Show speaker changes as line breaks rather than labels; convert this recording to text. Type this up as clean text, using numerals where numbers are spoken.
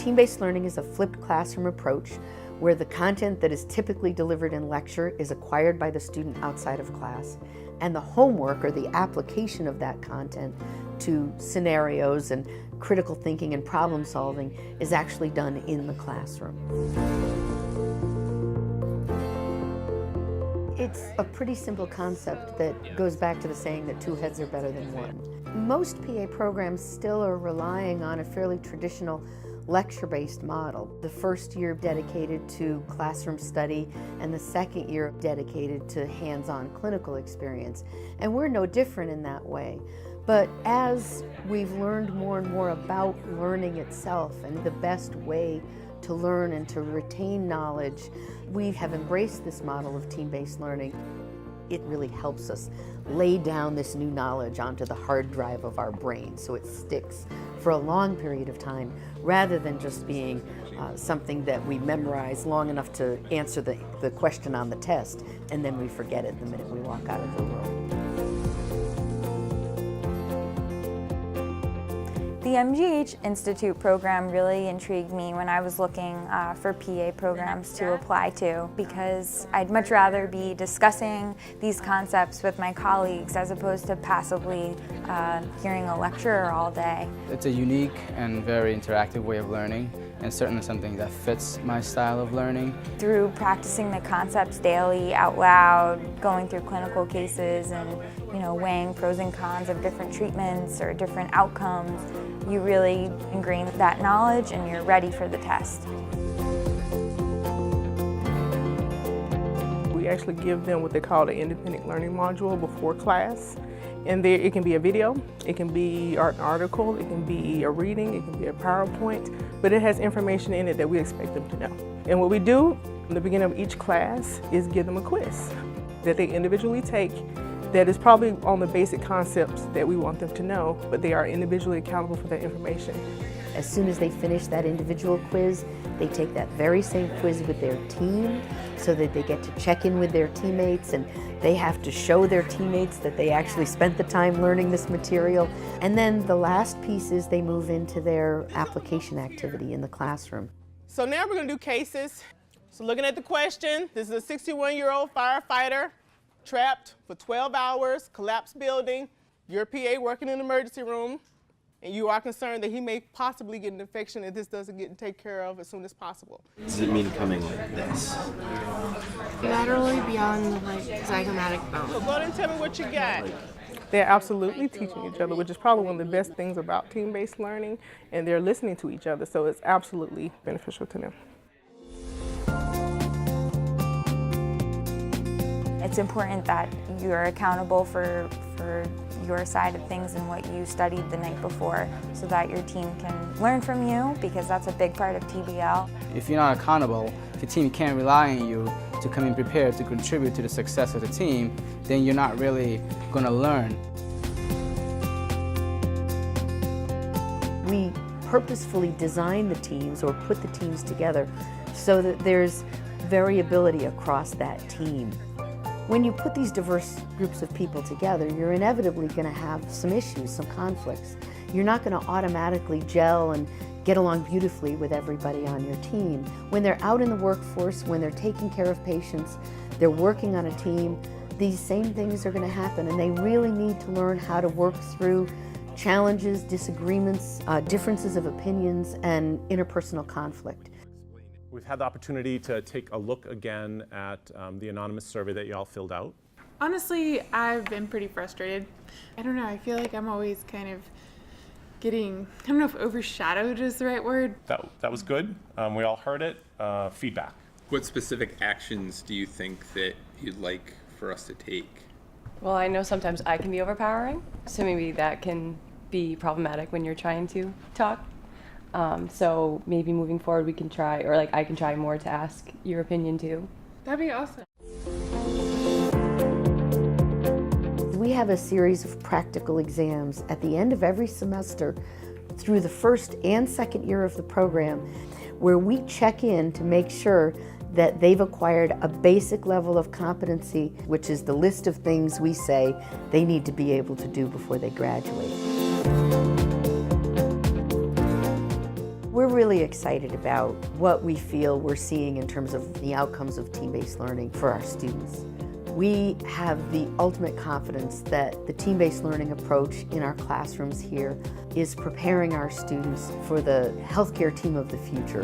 Team-based learning is a flipped classroom approach where the content that is typically delivered in lecture is acquired by the student outside of class, and the homework or the application of that content to scenarios and critical thinking and problem solving is actually done in the classroom. It's a pretty simple concept that goes back to the saying that two heads are better than one. Most PA programs still are relying on a fairly traditional lecture-based model. The first year dedicated to classroom study and the second year dedicated to hands-on clinical experience. And we're no different in that way. But as we've learned more and more about learning itself and the best way to learn and to retain knowledge, we have embraced this model of team-based learning. It really helps us lay down this new knowledge onto the hard drive of our brain so it sticks for a long period of time rather than just being something that we memorize long enough to answer the question on the test and then we forget it the minute we walk out of the room.
The MGH Institute program really intrigued me when I was looking for PA programs to apply to, because I'd much rather be discussing these concepts with my colleagues as opposed to passively hearing a lecturer all day.
It's a unique and very interactive way of learning, and certainly something that fits my style of learning.
Through practicing the concepts daily out loud, going through clinical cases and weighing pros and cons of different treatments or different outcomes, you really ingrain that knowledge and you're ready for the test.
We actually give them what they call the independent learning module before class. And there, it can be a video, it can be an article, it can be a reading, it can be a PowerPoint, but it has information in it that we expect them to know. And what we do in the beginning of each class is give them a quiz that they individually take that is probably on the basic concepts that we want them to know, but they are individually accountable for that information.
As soon as they finish that individual quiz, they take that very same quiz with their team so that they get to check in with their teammates and they have to show their teammates that they actually spent the time learning this material. And then the last piece is they move into their application activity in the classroom.
So now we're going to do cases. So looking at the question, this is a 61-year-old firefighter trapped for 12 hours, collapsed building. You're a PA working in the emergency room, and you are concerned that he may possibly get an infection if this doesn't get taken care of as soon as possible.
Does it mean coming like this?
Laterally beyond the zygomatic bone.
So go ahead and tell me what you got. They're absolutely teaching each other, which is probably one of the best things about team-based learning, and they're listening to each other, so it's absolutely beneficial to them.
It's important that you're accountable for your side of things and what you studied the night before so that your team can learn from you, because that's a big part of TBL.
If you're not accountable, if your team can't rely on you to come in prepared to contribute to the success of the team, then you're not really going to learn.
We purposefully design the teams or put the teams together so that there's variability across that team. When you put these diverse groups of people together, you're inevitably going to have some issues, some conflicts. You're not going to automatically gel and get along beautifully with everybody on your team. When they're out in the workforce, when they're taking care of patients, they're working on a team, these same things are going to happen, and they really need to learn how to work through challenges, disagreements, differences of opinions, and interpersonal conflict.
We've had the opportunity to take a look again at the anonymous survey that you all filled out.
Honestly, I've been pretty frustrated. I don't know, I feel like I'm always kind of getting, I don't know if overshadowed is the right word.
That was good. We all heard it. Feedback.
What specific actions do you think that you'd like for us to take?
Well, I know sometimes I can be overpowering, so maybe that can be problematic when you're trying to talk. So maybe moving forward we can try, or like I can try more to ask your opinion too.
That'd be awesome.
We have a series of practical exams at the end of every semester through the first and second year of the program, where we check in to make sure that they've acquired a basic level of competency, which is the list of things we say they need to be able to do before they graduate. We're really really excited about what we feel we're seeing in terms of the outcomes of team-based learning for our students. We have the ultimate confidence that the team-based learning approach in our classrooms here is preparing our students for the healthcare team of the future.